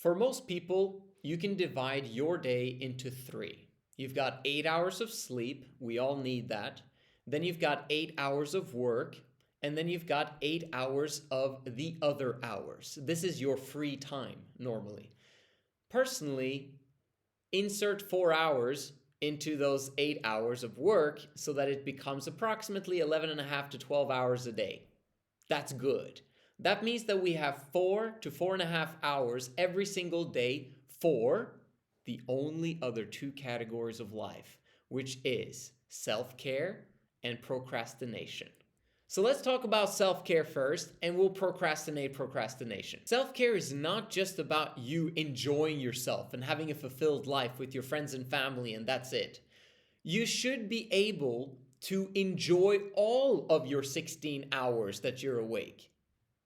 For most people, you can divide your day into three. You've got 8 hours of sleep. We all need that. Then you've got 8 hours of work. And then you've got 8 hours of the other hours. This is your free time normally. Personally, insert 4 hours into those 8 hours of work so that it becomes approximately 11 and a half to 12 hours a day. That's good. That means that we have 4 to 4.5 hours every single day for the only other two categories of life, which is self-care and procrastination. So let's talk about self-care first, and we'll procrastination. Self-care is not just about you enjoying yourself and having a fulfilled life with your friends and family, and that's it. You should be able to enjoy all of your 16 hours that you're awake.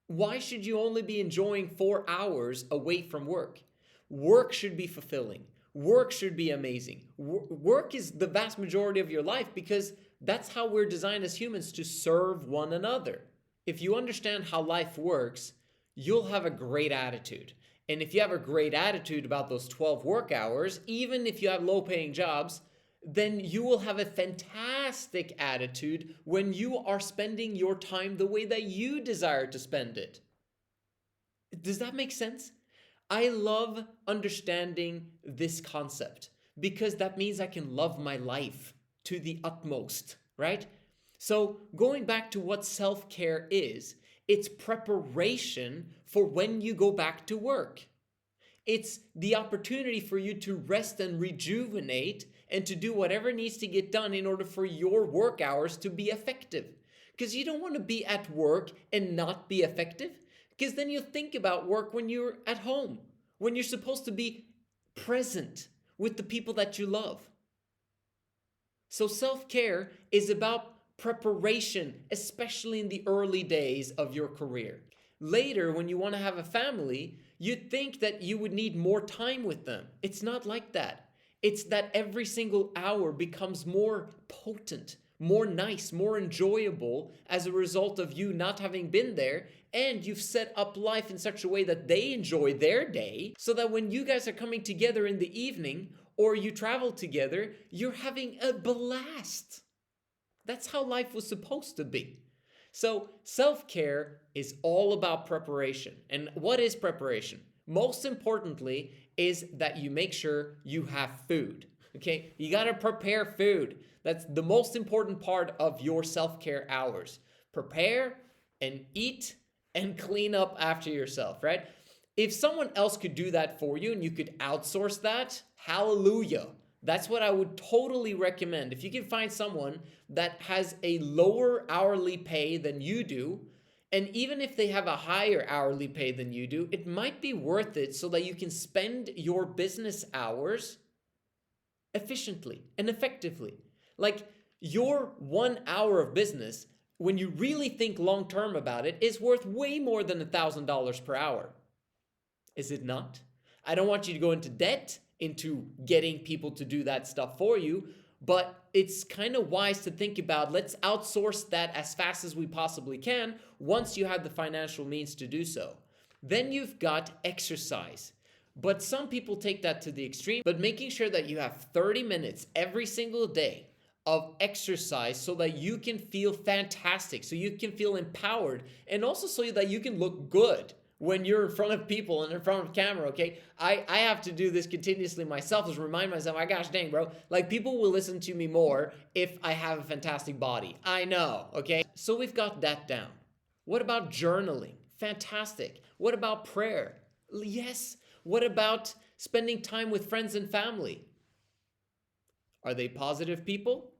Why should you only be enjoying 4 hours away from work? Work should be fulfilling. Work should be amazing. Work is the vast majority of your life because that's how we're designed as humans, to serve one another. If you understand how life works, you'll have a great attitude. And if you have a great attitude about those 12 work hours, even if you have low-paying jobs, then you will have a fantastic attitude when you are spending your time the way that you desire to spend it. Does that make sense? I love understanding this concept because that means I can love my life to the utmost, right? So going back to what self-care is, it's preparation for when you go back to work. It's the opportunity for you to rest and rejuvenate and to do whatever needs to get done in order for your work hours to be effective. Because you don't want to be at work and not be effective. Because then you'll think about work when you're at home, when you're supposed to be present with the people that you love. So self-care is about preparation, especially in the early days of your career. Later, when you want to have a family, you'd think that you would need more time with them. It's not like that. It's that every single hour becomes more potent, more nice, more enjoyable as a result of you not having been there, and you've set up life in such a way that they enjoy their day, so that when you guys are coming together in the evening or you travel together, you're having a blast. That's how life was supposed to be. So self-care is all about preparation. And what is preparation? Most importantly is that you make sure you have food. Okay, you got to prepare food. That's the most important part of your self-care hours. Prepare and eat and clean up after yourself, right? If someone else could do that for you and you could outsource that, hallelujah. That's what I would totally recommend. If you can find someone that has a lower hourly pay than you do, and even if they have a higher hourly pay than you do, it might be worth it so that you can spend your business hours efficiently and effectively. Like your 1 hour of business, when you really think long term about it, is worth way more than $1,000 per hour. Is it not? I don't want you to go into debt into getting people to do that stuff for you, but it's kind of wise to think about, let's outsource that as fast as we possibly can once you have the financial means to do so. Then you've got exercise. But some people take that to the extreme, but making sure that you have 30 minutes every single day of exercise so that you can feel fantastic, so you can feel empowered, and also so that you can look good when you're in front of people and in front of camera, okay? I have to do this continuously myself, to remind myself, my gosh dang, bro, like people will listen to me more if I have a fantastic body. I know, okay? So we've got that down. What about journaling? Fantastic. What about prayer? Yes. What about spending time with friends and family? Are they positive people?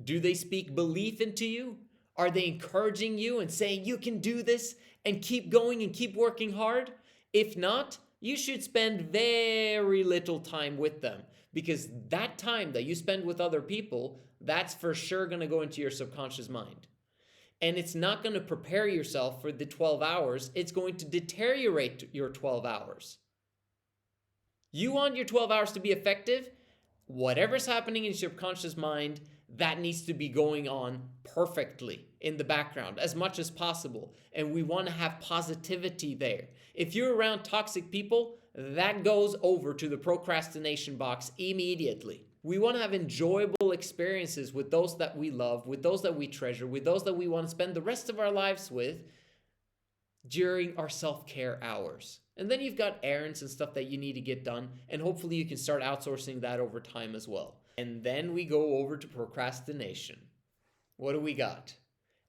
Do they speak belief into you? Are they encouraging you and saying you can do this and keep going and keep working hard? If not, you should spend very little time with them, because that time that you spend with other people, that's for sure going to go into your subconscious mind. And it's not going to prepare yourself for the 12 hours. It's going to deteriorate your 12 hours. You want your 12 hours to be effective? Whatever's happening in your subconscious mind, that needs to be going on perfectly in the background as much as possible. And we want to have positivity there. If you're around toxic people, that goes over to the procrastination box immediately. We want to have enjoyable experiences with those that we love, with those that we treasure, with those that we want to spend the rest of our lives with during our self-care hours. And then you've got errands and stuff that you need to get done, and hopefully you can start outsourcing that over time as well. And then we go over to procrastination. What do we got?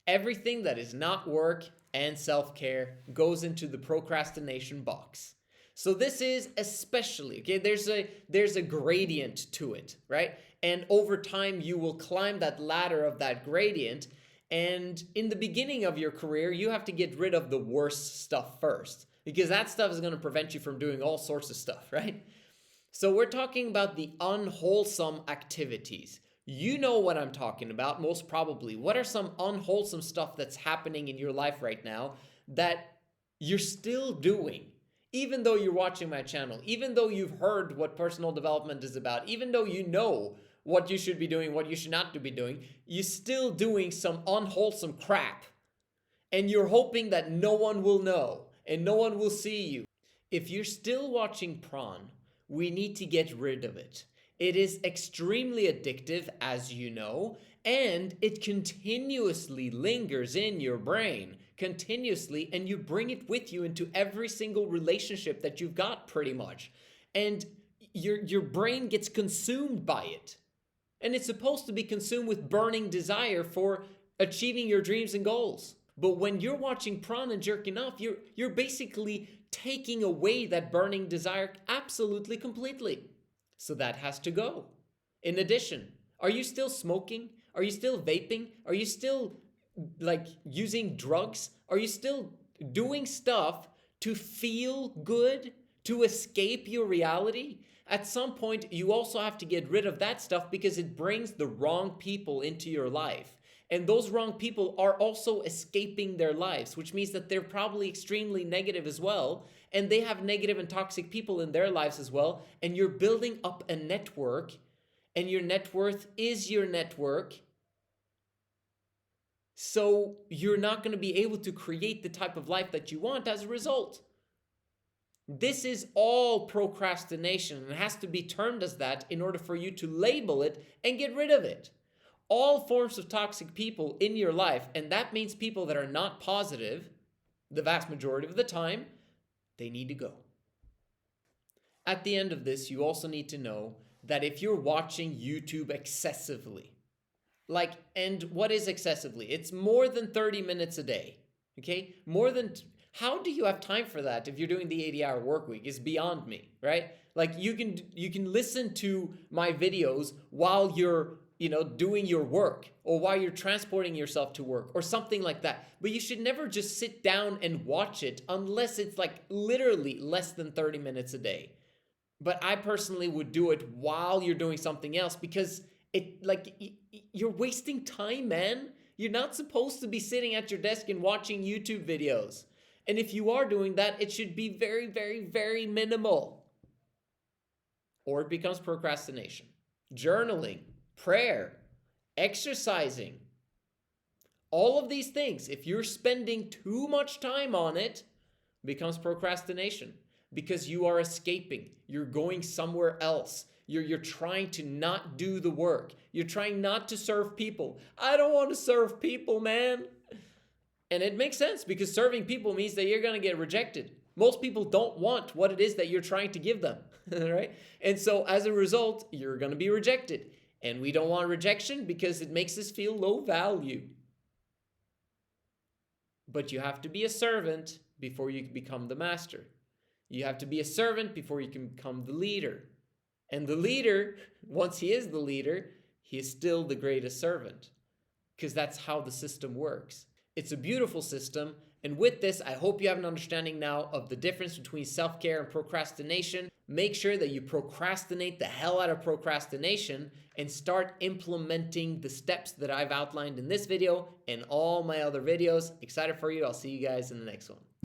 Everything that is not work and self-care goes into the procrastination box. So this is especially, okay, there's a gradient to it, right? And over time, you will climb that ladder of that gradient. And in the beginning of your career, you have to get rid of the worst stuff first, because that stuff is going to prevent you from doing all sorts of stuff, right? So we're talking about the unwholesome activities. You know what I'm talking about, most probably. What are some unwholesome stuff that's happening in your life right now that you're still doing? Even though you're watching my channel, even though you've heard what personal development is about, even though you know what you should be doing, what you should not be doing, you're still doing some unwholesome crap. And you're hoping that no one will know and no one will see you. If you're still watching Prawn, we need to get rid of it. It is extremely addictive, as you know, and it continuously lingers in your brain, continuously, and you bring it with you into every single relationship that you've got pretty much. And your brain gets consumed by it. And it's supposed to be consumed with burning desire for achieving your dreams and goals. But when you're watching Prawn and jerking off, you're basically taking away that burning desire absolutely completely. So that has to go. In addition, are you still smoking? Are you still vaping? Are you still using drugs? Are you still doing stuff to feel good, to escape your reality? At some point, you also have to get rid of that stuff because it brings the wrong people into your life. And those wrong people are also escaping their lives, which means that they're probably extremely negative as well. And they have negative and toxic people in their lives as well. And you're building up a network, and your net worth is your network. So you're not going to be able to create the type of life that you want as a result. This is all procrastination, and it has to be termed as that in order for you to label it and get rid of it. All forms of toxic people in your life, and that means people that are not positive, the vast majority of the time, they need to go. At the end of this, you also need to know that if you're watching YouTube excessively, and what is excessively? It's more than 30 minutes a day, okay? How do you have time for that if you're doing the 80-hour work week? It's beyond me, right? You can listen to my videos while you're doing your work, or while you're transporting yourself to work, or something like that. But you should never just sit down and watch it unless it's literally less than 30 minutes a day. But I personally would do it while you're doing something else, because you're wasting time, man. You're not supposed to be sitting at your desk and watching YouTube videos. And if you are doing that, it should be very, very, very minimal. Or it becomes procrastination. Journaling, prayer, exercising, all of these things, if you're spending too much time on it, becomes procrastination, because you are escaping. You're going somewhere else. You're trying to not do the work. You're trying not to serve people. I don't want to serve people, man. And it makes sense, because serving people means that you're going to get rejected. Most people don't want what it is that you're trying to give them, right? And so as a result, you're going to be rejected. And we don't want rejection because it makes us feel low value. But you have to be a servant before you can become the master. You have to be a servant before you can become the leader. And the leader, once he is the leader, he is still the greatest servant, because that's how the system works. It's a beautiful system. And with this, I hope you have an understanding now of the difference between self-care and procrastination. Make sure that you procrastinate the hell out of procrastination and start implementing the steps that I've outlined in this video and all my other videos. Excited for you. I'll see you guys in the next one.